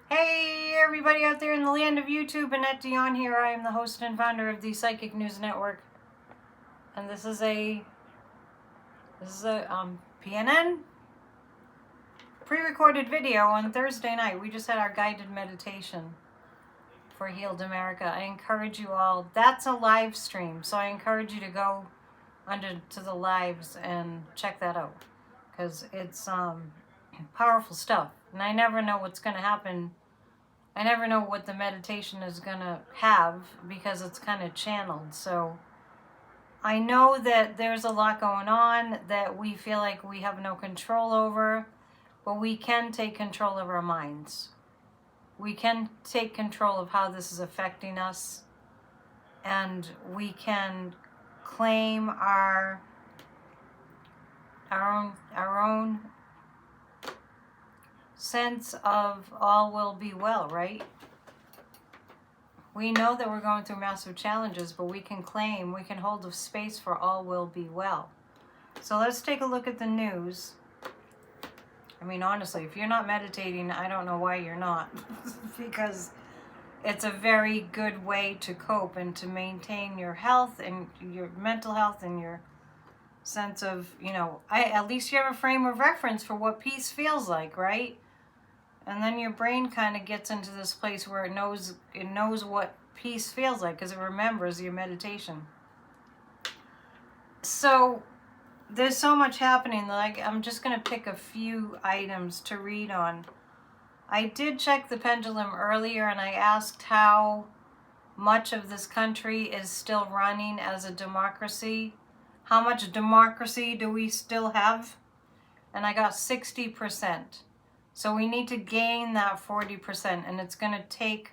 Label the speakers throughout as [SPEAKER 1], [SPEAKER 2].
[SPEAKER 1] Hey everybody out there in the land of YouTube, Annette Dion here. I am the host and founder of the Psychic News Network. And this is a PNN pre-recorded video on Thursday night. We just had our guided meditation for Healed America. I encourage you all, that's a live stream, so I encourage you to go to the lives and check that out, because it's powerful stuff. And I never know what's going to happen. I never know what the meditation is going to have, because it's kind of channeled. So I know that there's a lot going on that we feel like we have no control over, but we can take control of our minds. We can take control of how this is affecting us, and we can claim our own sense of all will be well, right? We know that we're going through massive challenges, but we can hold a space for all will be well. So let's take a look at the news. I mean, honestly, if you're not meditating, I don't know why you're not, because it's a very good way to cope and to maintain your health and your mental health and your sense of, at least you have a frame of reference for what peace feels like, right? And then your brain kind of gets into this place where it knows what peace feels like, because it remembers your meditation. So there's so much happening that I'm just going to pick a few items to read on. I did check the pendulum earlier, and I asked how much of this country is still running as a democracy. How much democracy do we still have? And I got 60%. So we need to gain that 40%, and it's going to take,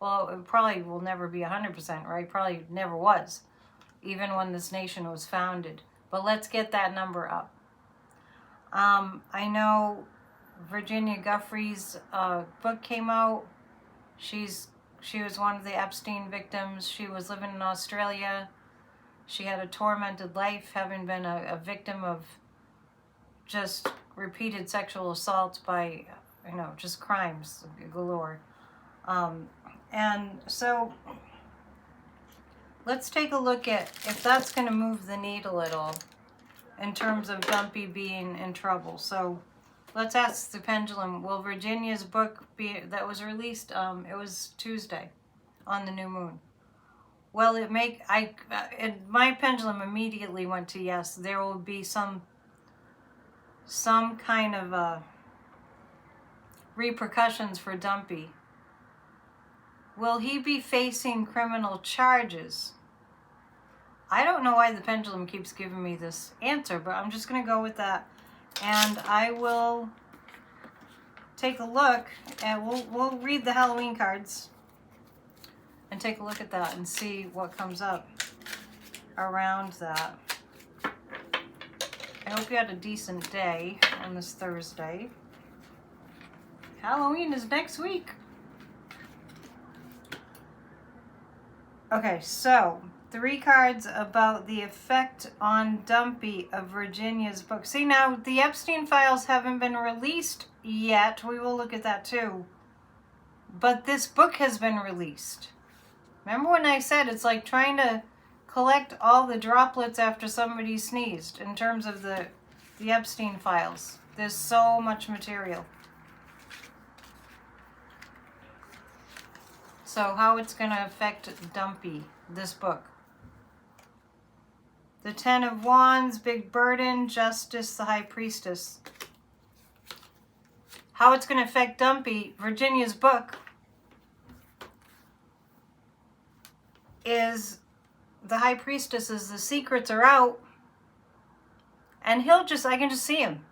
[SPEAKER 1] well, it probably will never be 100%, right? Probably never was, even when this nation was founded. But let's get that number up. I know Virginia Guffrey's book came out. She was one of the Epstein victims. She was living in Australia. She had a tormented life, having been a victim of just repeated sexual assaults by, just crimes galore. And so let's take a look at if that's going to move the needle at all in terms of Dumpy being in trouble. So let's ask the pendulum, will Virginia's book that was released, it was Tuesday on the new moon. Well, my pendulum immediately went to yes. There will be some kind of repercussions for Dumpy. Will he be facing criminal charges? I don't know why the pendulum keeps giving me this answer, but I'm just going to go with that. And I will take a look, and we'll read the Halloween cards and take a look at that and see what comes up around that. I hope you had a decent day on this Thursday. Halloween is next week. Okay, so 3 cards about the effect on Dumpy of Virginia's book. See, now the Epstein files haven't been released yet. We will look at that too. But this book has been released. Remember when I said it's like trying to collect all the droplets after somebody sneezed in terms of the Epstein files? There's so much material. So how it's going to affect Dumpy, this book. The 10 of Wands, big burden, justice, the high priestess. How it's going to affect Dumpy, Virginia's book, is the high priestess is the secrets are out, and I can just see him.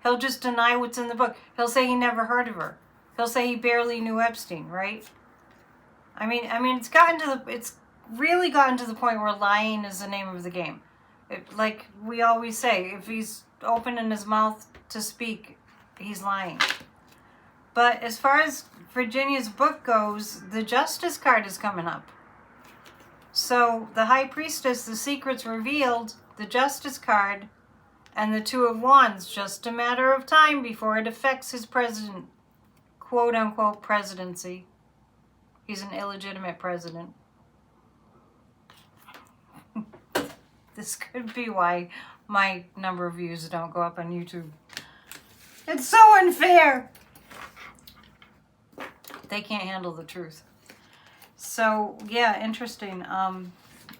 [SPEAKER 1] He'll just deny what's in the book. He'll say he never heard of her. He'll say he barely knew Epstein, right? I mean, it's really gotten to the point where lying is the name of the game. Like we always say, if he's opening his mouth to speak, he's lying. But as far as Virginia's book goes, the Justice card is coming up. So the High Priestess, the secrets revealed, the Justice card, and the Two of Wands, just a matter of time before it affects his present quote-unquote presidency. He's an illegitimate president. This could be why my number of views don't go up on YouTube. It's so unfair. They can't handle the truth. So, yeah, interesting.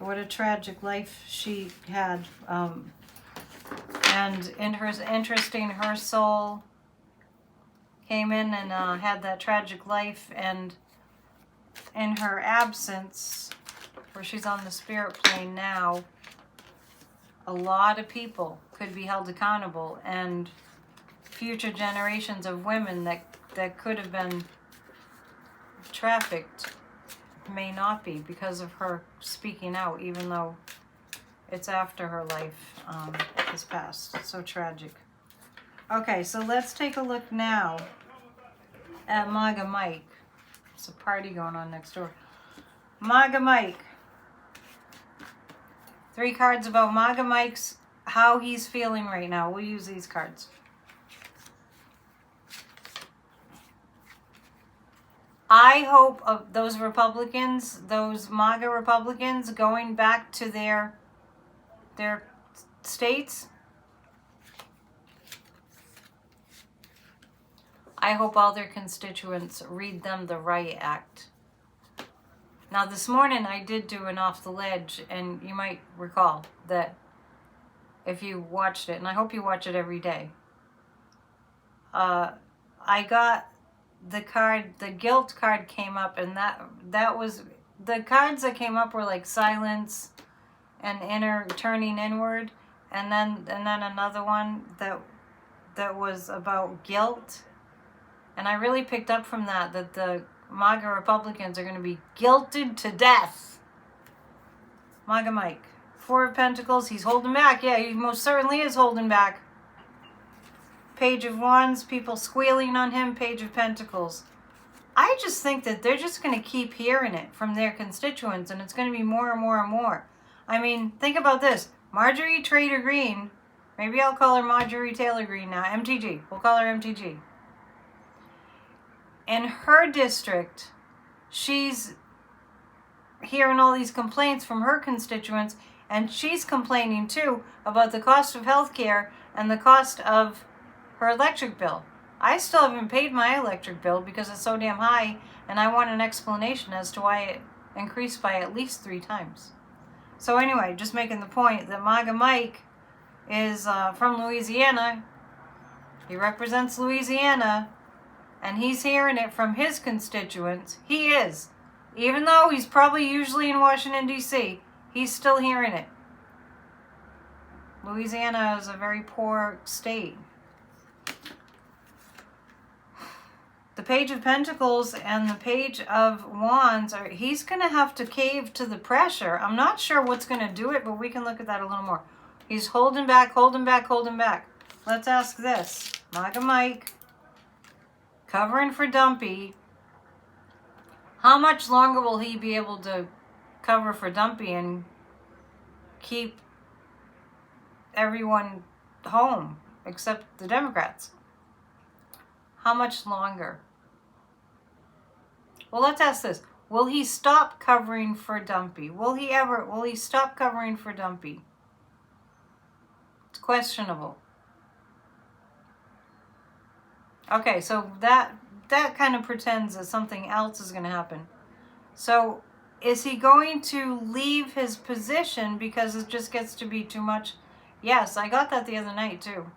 [SPEAKER 1] What a tragic life she had. And interesting, her soul came in and had that tragic life, and in her absence, where she's on the spirit plane now, a lot of people could be held accountable, and future generations of women that could have been trafficked may not be because of her speaking out, even though it's after her life has passed. It's so tragic. Okay, so let's take a look now at MAGA Mike. There's a party going on next door. MAGA Mike. 3 cards about MAGA Mike's, how he's feeling right now. We'll use these cards. I hope of those Republicans, those MAGA Republicans, going back to their states. I hope all their constituents read them the Riot Act. Now this morning I did do an Off the Ledge, and you might recall that if you watched it, and I hope you watch it every day. I got the card, the guilt card came up, and that was, the cards that came up were like silence and turning inward, and then another one that was about guilt. And I really picked up from that the MAGA Republicans are going to be guilted to death. MAGA Mike. 4 of Pentacles, he's holding back. Yeah, he most certainly is holding back. Page of Wands, people squealing on him. Page of Pentacles. I just think that they're just going to keep hearing it from their constituents, and it's going to be more and more and more. I mean, think about this. Marjorie Taylor Greene, maybe I'll call her Marjorie Taylor Greene now, MTG. We'll call her MTG. In her district, she's hearing all these complaints from her constituents, and she's complaining too about the cost of healthcare and the cost of her electric bill. I still haven't paid my electric bill because it's so damn high, and I want an explanation as to why it increased by at least 3 times. So anyway, just making the point that MAGA Mike is from Louisiana. He represents Louisiana. And he's hearing it from his constituents. He is. Even though he's probably usually in Washington, D.C., he's still hearing it. Louisiana is a very poor state. The Page of Pentacles and the Page of Wands, he's going to have to cave to the pressure. I'm not sure what's going to do it, but we can look at that a little more. He's holding back, holding back, holding back. Let's ask this. MAGA Mike. Covering for Dumpy. How much longer will he be able to cover for Dumpy and keep everyone home except the Democrats? How much longer? Well, let's ask this. Will he stop covering for Dumpy? Will he stop covering for Dumpy? It's questionable. Okay, so that kind of pretends that something else is going to happen. So, is he going to leave his position because it just gets to be too much? Yes, I got that the other night too.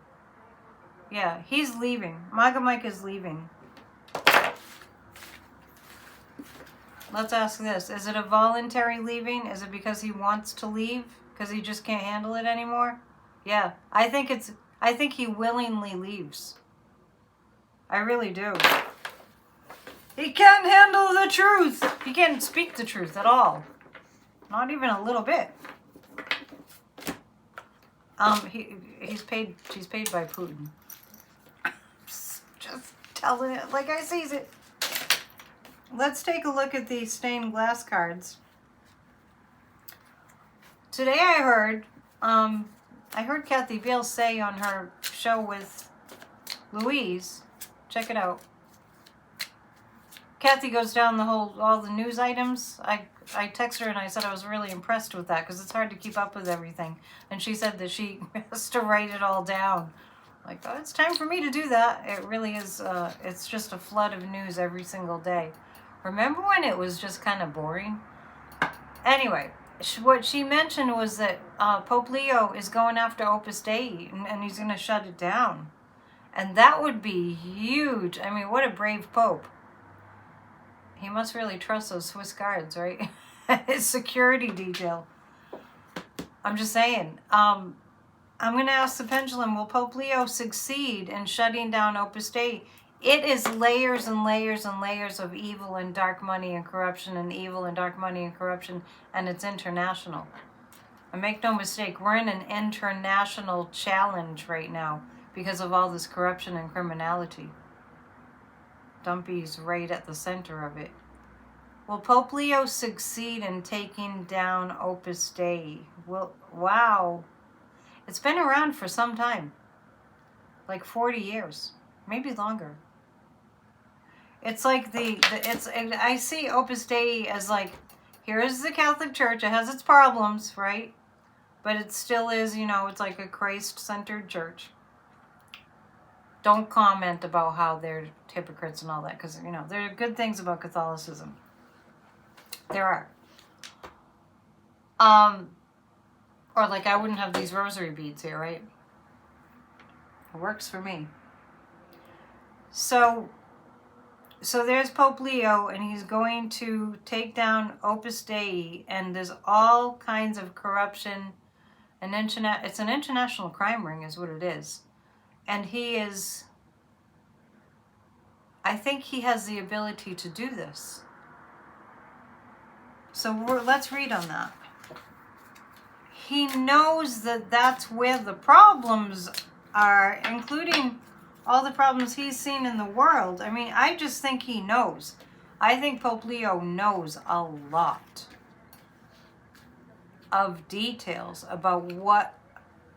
[SPEAKER 1] Yeah, he's leaving. MAGA Mike is leaving. Let's ask this. Is it a voluntary leaving? Is it because he wants to leave? Because he just can't handle it anymore? Yeah, I think he willingly leaves. I really do. He can't handle the truth. He can't speak the truth at all. Not even a little bit. She's paid by Putin. Just telling it like I sees it. Let's take a look at these stained glass cards. Today I heard Kathy Bale say on her show with Louise, check it out. Kathy goes down all the news items. I texted her and I said I was really impressed with that because it's hard to keep up with everything. And she said that she has to write it all down. Like, oh, it's time for me to do that. It really is. It's just a flood of news every single day. Remember when it was just kind of boring? Anyway, what she mentioned was that Pope Leo is going after Opus Dei and he's going to shut it down. And that would be huge. I mean, what a brave Pope. He must really trust those Swiss guards, right? His security detail. I'm just saying. I'm going to ask the pendulum, will Pope Leo succeed in shutting down Opus Dei? It is layers and layers and layers of evil and dark money and corruption and evil and dark money and corruption, and it's international. And make no mistake, we're in an international challenge right now because of all this corruption and criminality. Dumpy's right at the center of it. Will Pope Leo succeed in taking down Opus Dei? Well, wow. It's been around for some time. Like 40 years. Maybe longer. It's like I see Opus Dei as like, here is the Catholic Church. It has its problems, right? But it still is, it's like a Christ-centered church. Don't comment about how they're hypocrites and all that, because, there are good things about Catholicism. There are. Or like I wouldn't have these rosary beads here, right? It works for me. So there's Pope Leo, and he's going to take down Opus Dei, and there's all kinds of corruption. It's an international crime ring is what it is. And I think he has the ability to do this. So let's read on that. He knows that that's where the problems are, including all the problems he's seen in the world. I mean, I just think he knows. I think Pope Leo knows a lot of details about what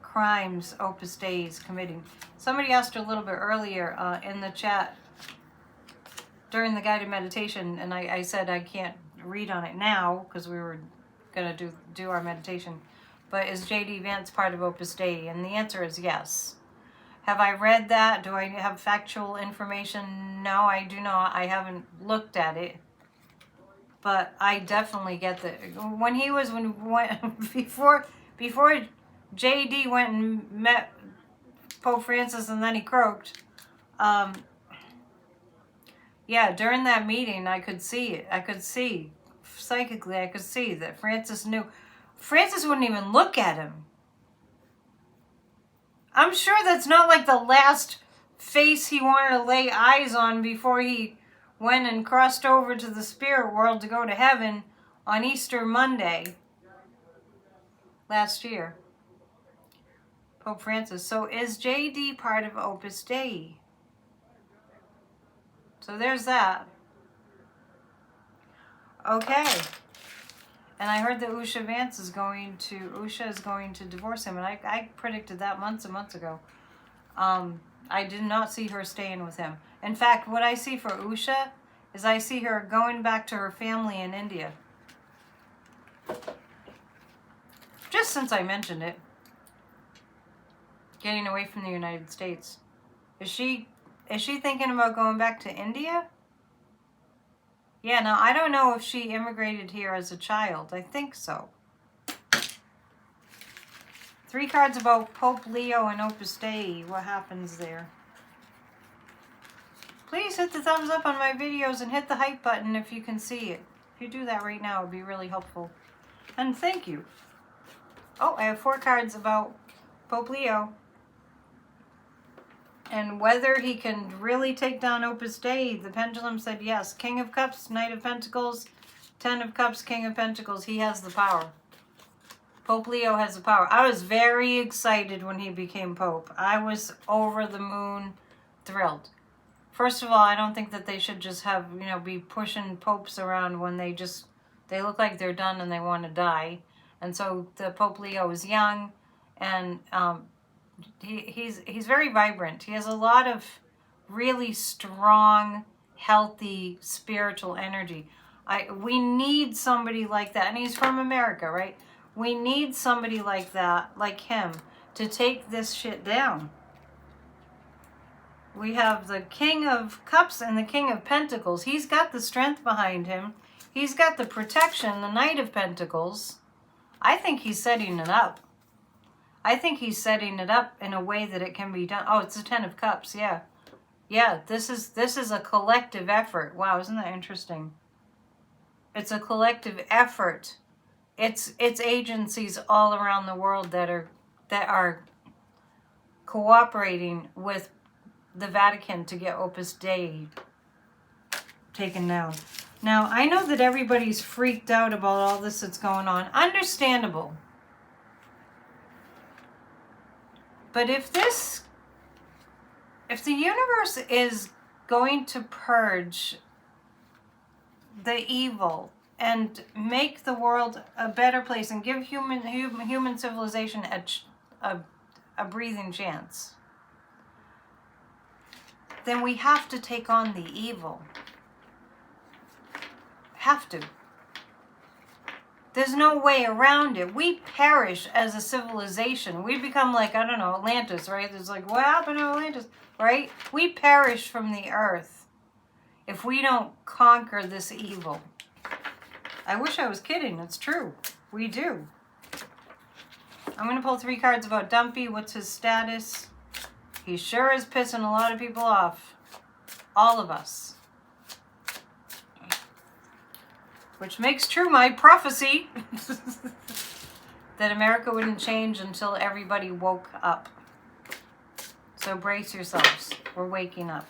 [SPEAKER 1] crimes Opus Dei is committing. Somebody asked a little bit earlier in the chat during the guided meditation, and I said I can't read on it now because we were going to do our meditation. But is J.D. Vance part of Opus Dei? And the answer is yes. Have I read that? Do I have factual information? No, I do not. I haven't looked at it. But I definitely get that. Before J.D. went and met Pope Francis and then he croaked, yeah, during that meeting I could see it. I could see, psychically, I could see that Francis knew. Francis wouldn't even look at him. I'm sure that's not like the last face he wanted to lay eyes on before he went and crossed over to the spirit world to go to heaven on Easter Monday last year. Pope Francis. So is J.D. part of Opus Dei? So there's that. Okay. And I heard that Usha is going to divorce him. And I predicted that months and months ago. I did not see her staying with him. In fact, what I see for Usha is I see her going back to her family in India. Just since I mentioned it. Getting away from the United States. Is she thinking about going back to India? Yeah, now I don't know if she immigrated here as a child. I think so. 3 cards about Pope Leo and Opus Dei. What happens there? Please hit the thumbs up on my videos and hit the hype button if you can see it. If you do that right now, it would be really helpful. And thank you. Oh, I have 4 cards about Pope Leo. And whether he can really take down Opus Dei, the pendulum said yes. King of Cups, Knight of Pentacles, 10 of Cups, King of Pentacles. He has the power. Pope Leo has the power. I was very excited when he became Pope. I was over the moon thrilled. First of all, I don't think that they should just have, be pushing popes around when they look like they're done and they want to die. And so the Pope Leo is young and he's very vibrant. He has a lot of really strong healthy spiritual energy. We need somebody like that. And he's from America, right? We need somebody like that, like him, to take this shit down. We have the King of Cups and the King of Pentacles. He's got the strength behind him. He's got the protection, the Knight of Pentacles. I think he's setting it up. I think he's setting it up in a way that it can be done. Oh, it's the Ten of Cups, yeah. Yeah, this is a collective effort. Wow, isn't that interesting? It's a collective effort. It's agencies all around the world that are cooperating with the Vatican to get Opus Dei taken down. Now, I know that everybody's freaked out about all this that's going on. Understandable. But if the universe is going to purge the evil and make the world a better place and give human civilization a breathing chance, then we have to take on the evil. Have to. There's no way around it. We perish as a civilization. We become like, I don't know, Atlantis, right? There's like, what happened to Atlantis, right? We perish from the earth if we don't conquer this evil. I wish I was kidding. It's true. We do. I'm going to pull 3 cards about Dumpy. What's his status? He sure is pissing a lot of people off. All of us. Which makes true my prophecy that America wouldn't change until everybody woke up. So brace yourselves. We're waking up.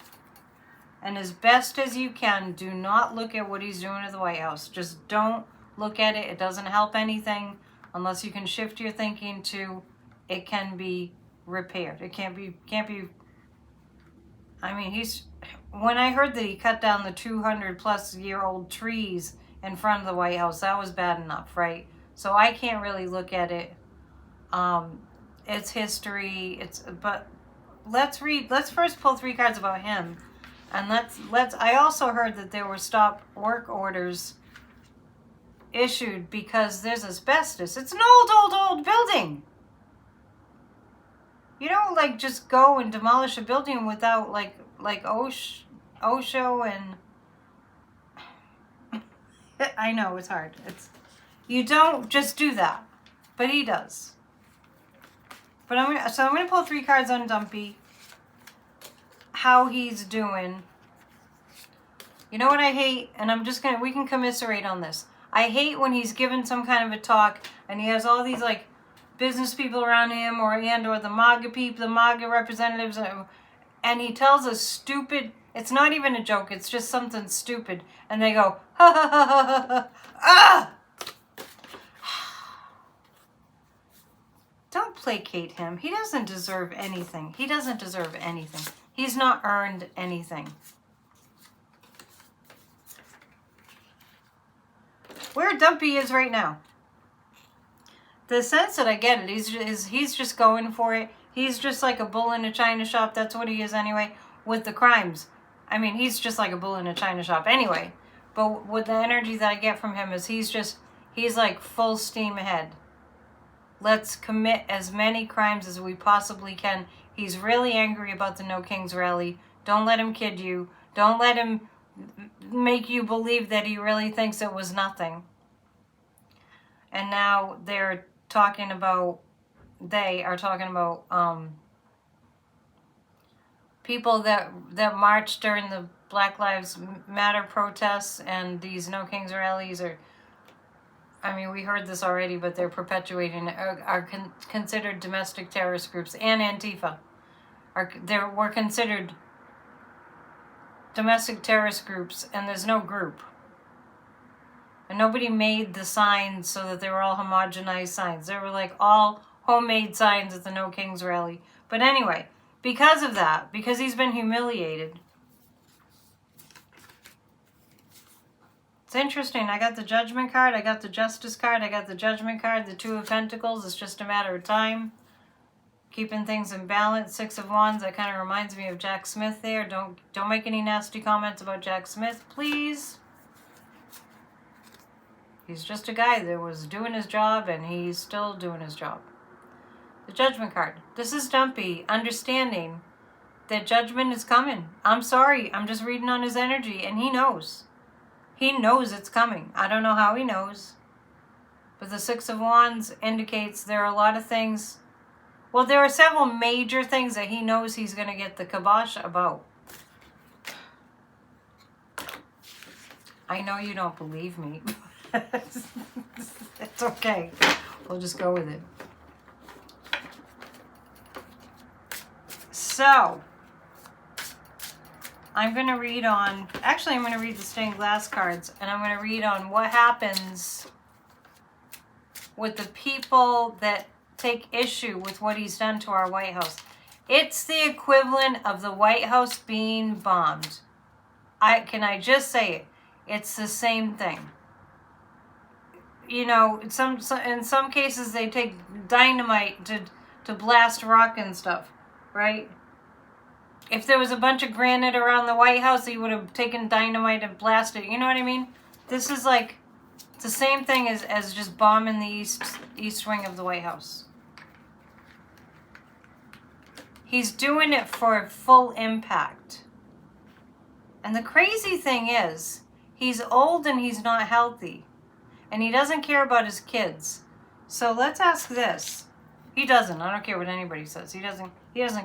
[SPEAKER 1] And as best as you can, do not look at what he's doing at the White House. Just don't look at it. It doesn't help anything unless you can shift your thinking to it can be repaired. It can't be, I mean, when I heard that he cut down the 200-plus-year-old trees in front of the White House, that was bad enough, right? So I can't really look at it. It's history. But let's first pull 3 cards about him. And I also heard that there were stop work orders issued because there's asbestos. It's an old building. You don't like just go and demolish a building without like OSHA and I know it's hard. You don't just do that, but he does. But I'm gonna pull 3 cards on Dumpy. How he's doing. You know what I hate, and we can commiserate on this. I hate when he's given some kind of a talk and he has all these like business people around him or the MAGA people, the MAGA representatives, and he tells a stupid. It's not even a joke. It's just something stupid, and they go ha ha ha ha ha. Ah! Don't placate him. He doesn't deserve anything. He doesn't deserve anything. He's not earned anything. Where Dumpy is right now. The sense that I get it, he's just going for it. He's just like a bull in a china shop. That's what he is anyway, with the crimes. I mean, he's just like a bull in a china shop anyway. But with the energy that I get from him is he's like full steam ahead. Let's commit as many crimes as we possibly can. He's really angry about the No Kings rally. Don't let him kid you. Don't let him make you believe that he really thinks it was nothing. And now they are talking about people that marched during the Black Lives Matter protests and these No Kings rallies we heard this already, but they're perpetuating are considered domestic terrorist groups, and Antifa were considered domestic terrorist groups, and there's no group. And nobody made the signs so that they were all homogenized signs. They were like all homemade signs at the No Kings rally. But anyway, because of that, because he's been humiliated. It's interesting. I got the Judgment card. I got the Justice card. I got the Judgment card. The 2 of Pentacles. It's just a matter of time. keeping things in balance. 6 of Wands, that kind of reminds me of Jack Smith there. Don't make any nasty comments about Jack Smith, please. He's just a guy that was doing his job, and he's still doing his job. The Judgment card. This is Dumpy understanding that judgment is coming. I'm sorry. I'm just reading on his energy, and he knows. He knows it's coming. I don't know how he knows. But the 6 of Wands indicates there are a lot of things. Well, there are several major things that he knows he's going to get the kibosh about. I know you don't believe me. It's okay. We'll just go with it. So, I'm going to read on, actually I'm going to read the stained glass cards, and I'm going to read on what happens with the people that take issue with what he's done to our White House. It's the equivalent of the White House being bombed. Can I just say it? It's the same thing. You know, in some cases they take dynamite to blast rock and stuff, right? If there was a bunch of granite around the White House, he would have taken dynamite and blasted it. You know what I mean? This is like, it's the same thing as just bombing the east wing of the White House. He's doing it for full impact. And the crazy thing is, he's old and he's not healthy. And he doesn't care about his kids. So let's ask this. He doesn't. I don't care what anybody says. He doesn't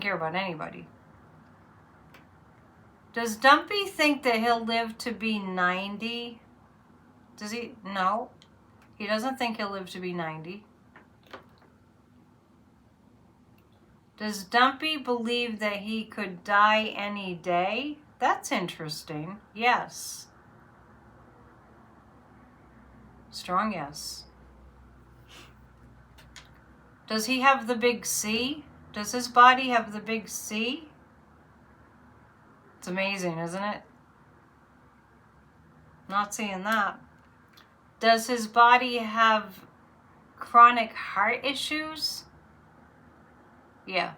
[SPEAKER 1] care about anybody. Does Dumpy think that he'll live to be 90? Does he? No. He doesn't think he'll live to be 90. Does Dumpy believe that he could die any day? That's interesting. Yes. Strong yes. Does he have the big C? Does his body have the big C? It's amazing, isn't it? Not seeing that. Does his body have chronic heart issues? Yeah.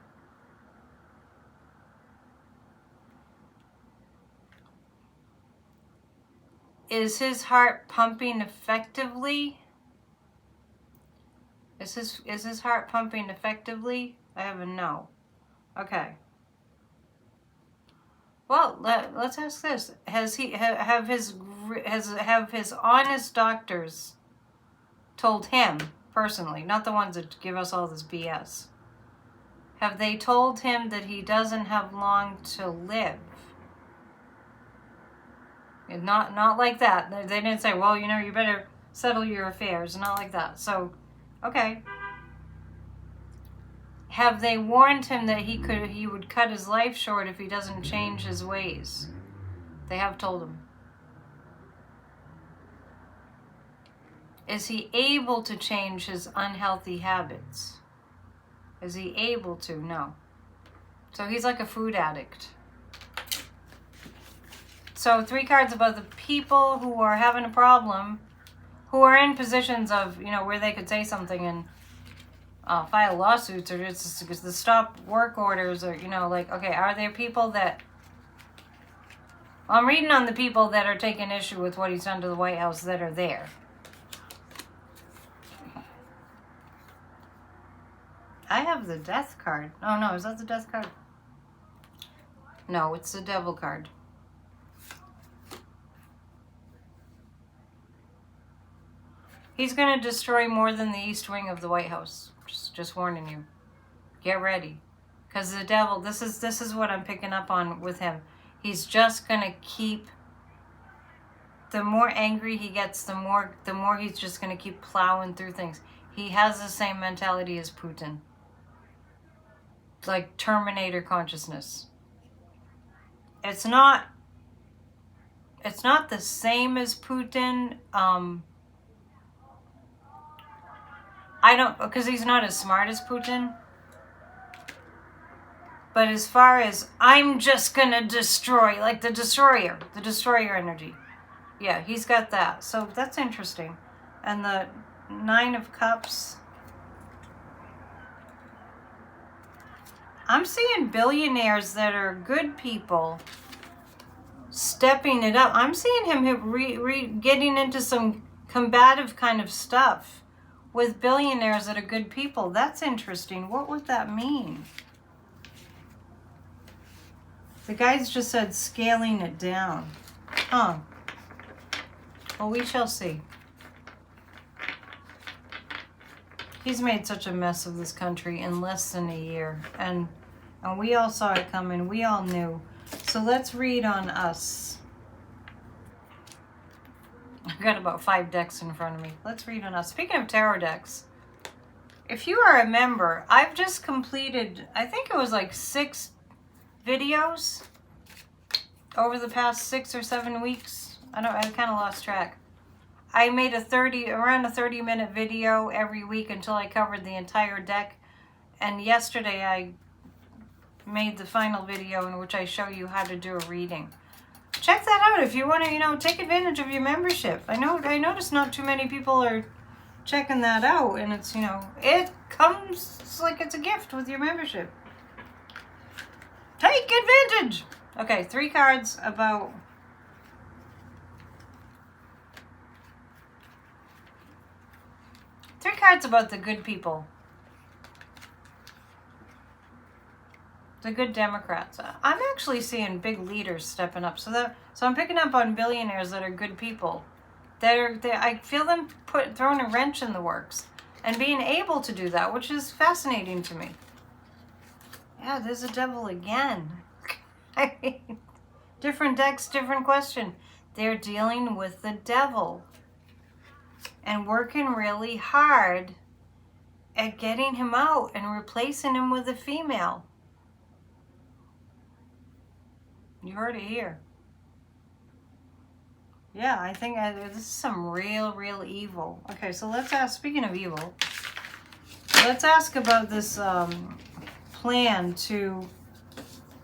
[SPEAKER 1] Is his heart pumping effectively? Is his heart pumping effectively? I have a no. Okay. Well, let's ask this: have his honest doctors told him personally, not the ones that give us all this BS? Have they told him that he doesn't have long to live? And not like that. They didn't say, well, you know, you better settle your affairs. Not like that. So, okay. Have they warned him that he would cut his life short if he doesn't change his ways? They have told him. Is he able to change his unhealthy habits? Is he able to? No. So he's like a food addict. So 3 cards about the people who are having a problem, who are in positions of, you know, where they could say something and file lawsuits or just the stop work orders, or, you know, like, okay, are there people that... I'm reading on the people that are taking issue with what he's done to the White House that are there. I have the Death card. Oh, no, is that the Death card? No, it's the Devil card. He's going to destroy more than the east wing of the White House. Just warning you. Get ready. Because the devil, this is what I'm picking up on with him. He's just going to keep... The more angry he gets, the more he's just going to keep plowing through things. He has the same mentality as Putin. It's like Terminator consciousness. It's not the same as Putin. Because he's not as smart as Putin. But as far as, I'm just gonna destroy, like the destroyer energy. Yeah, he's got that. So that's interesting. And the 9 of Cups. I'm seeing billionaires that are good people stepping it up. I'm seeing him getting into some combative kind of stuff with billionaires that are good people. That's interesting. What would that mean? The guys just said scaling it down. Huh. Well, we shall see. He's made such a mess of this country in less than a year. And we all saw it coming. We all knew. So let's read on us. I've got about 5 decks in front of me. Let's read on us. Speaking of tarot decks, if you are a member, I've just completed, I think it was like 6 videos over the past 6 or 7 weeks. I kind of lost track. I made around a 30-minute video every week until I covered the entire deck. And yesterday I made the final video in which I show you how to do a reading. Check that out if you want to, take advantage of your membership. I noticed not too many people are checking that out, and it's, it comes like it's a gift with your membership. Take advantage. Okay, 3 cards about the good people. The good Democrats. I'm actually seeing big leaders stepping up. So I'm picking up on billionaires that are good people. I feel them throwing a wrench in the works and being able to do that, which is fascinating to me. Yeah, there's a devil again. I mean, different decks, different question. They're dealing with the devil and working really hard at getting him out and replacing him with a female. You heard it here. Yeah, I think this is some real evil. Okay, so let's ask, speaking of evil, let's ask about this plan to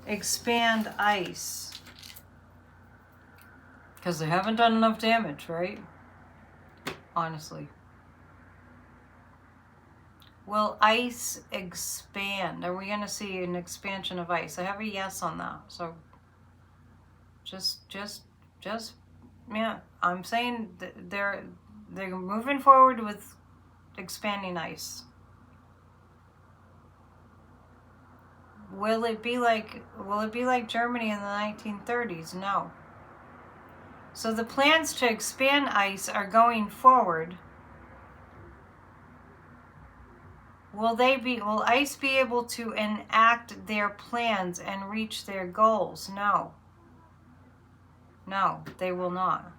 [SPEAKER 1] expand ICE. Because they haven't done enough damage, right? Honestly. Will ICE expand? Are we going to see an expansion of ICE? I have a yes on that. So just yeah, I'm saying they're moving forward with expanding ICE. Will it be like Germany in the 1930s? No. So the plans to expand ICE are going forward. Will ICE be able to enact their plans and reach their goals? No. No, they will not.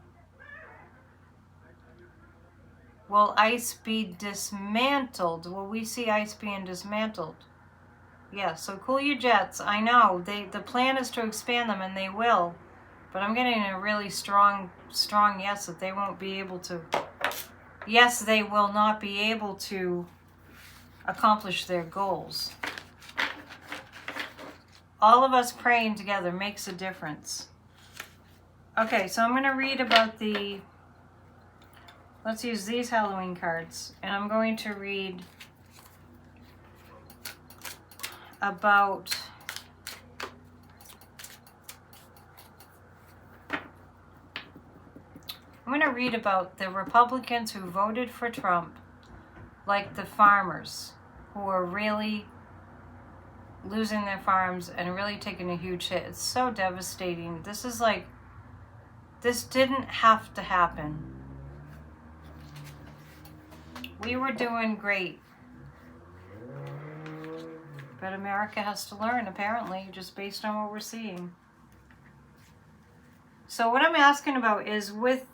[SPEAKER 1] Will ICE be dismantled? Will we see ICE being dismantled? Yeah, so cool your jets. I know, the plan is to expand them, and they will. But I'm getting a really strong yes that they won't be able to. Yes, they will not be able to accomplish their goals. All of us praying together makes a difference. Okay, so I'm going to read about let's use these Halloween cards, and I'm going to read about the Republicans who voted for Trump, like the farmers who are really losing their farms and really taking a huge hit. It's so devastating. This didn't have to happen. We were doing great. But America has to learn, apparently, just based on what we're seeing. So what I'm asking about is with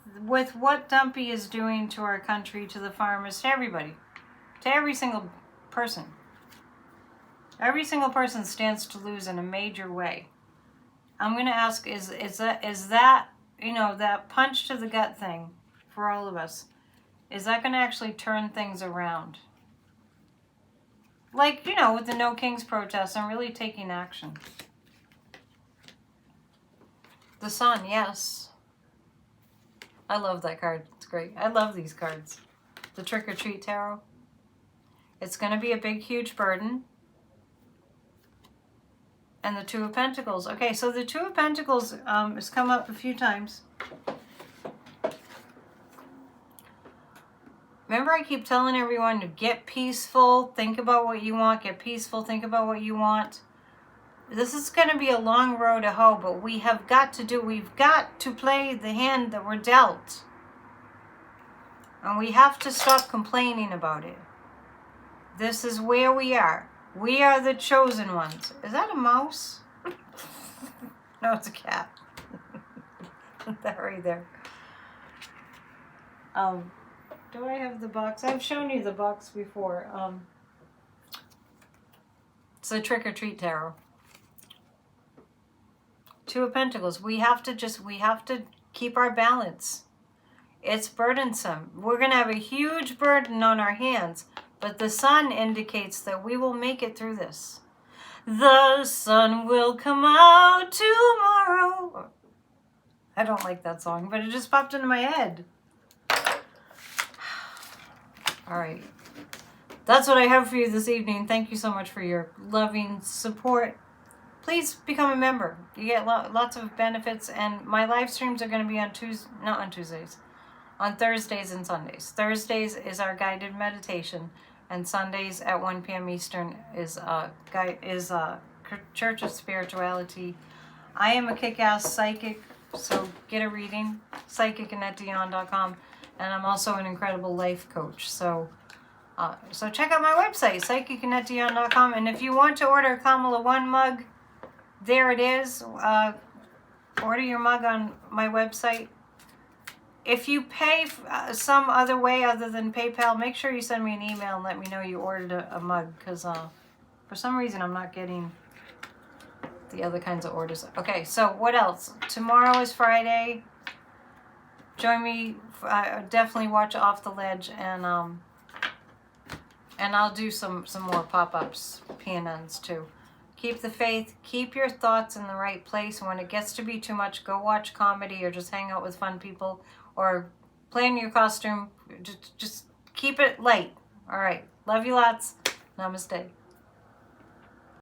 [SPEAKER 1] what Dumpy is doing to our country, to the farmers, to everybody, to every single person. Every single person stands to lose in a major way. I'm going to ask, is that that punch to the gut thing for all of us, is that going to actually turn things around? Like, with the No Kings protests, I'm really taking action. The Sun, yes. I love that card. It's great. I love these cards. The Trick or Treat Tarot. It's going to be a big, huge burden. and the Two of Pentacles. Okay, so the Two of Pentacles has come up a few times. Remember, I keep telling everyone to get peaceful, think about what you want, get peaceful, think about what you want. This is going to be a long road to hoe, but we've got to play the hand that we're dealt. And we have to stop complaining about it. This is where we are. We are the chosen ones. Is that a mouse? No, it's a cat. That right there. Do I have the box? I've shown you the box before. It's a Trick or Treat Tarot. Two of Pentacles. We have to keep our balance. It's burdensome. We're going to have a huge burden on our hands, but the sun indicates that we will make it through this. The sun will come out tomorrow. I don't like that song, but it just popped into my head. All right. That's what I have for you this evening. Thank you so much for your loving support. Please become a member. You get lots of benefits, and my live streams are going to be on on Thursdays and Sundays. Thursdays is our guided meditation, and Sundays at 1 p.m. Eastern is Church of Spirituality. I am a kick-ass psychic, so get a reading, psychic@dion.com. And I'm also an incredible life coach. So check out my website, psychic@dion.com. And if you want to order a Kamala 1 mug, there it is. Order your mug on my website. If you pay some other way other than PayPal, make sure you send me an email and let me know you ordered a mug. Because for some reason I'm not getting the other kinds of orders. Okay, so what else? Tomorrow is Friday. Join me. Definitely watch Off the Ledge, and I'll do some more pop-ups, PNNs too. Keep the faith. Keep your thoughts in the right place. And when it gets to be too much, go watch comedy or just hang out with fun people or play in your costume. Just keep it light. All right. Love you lots. Namaste.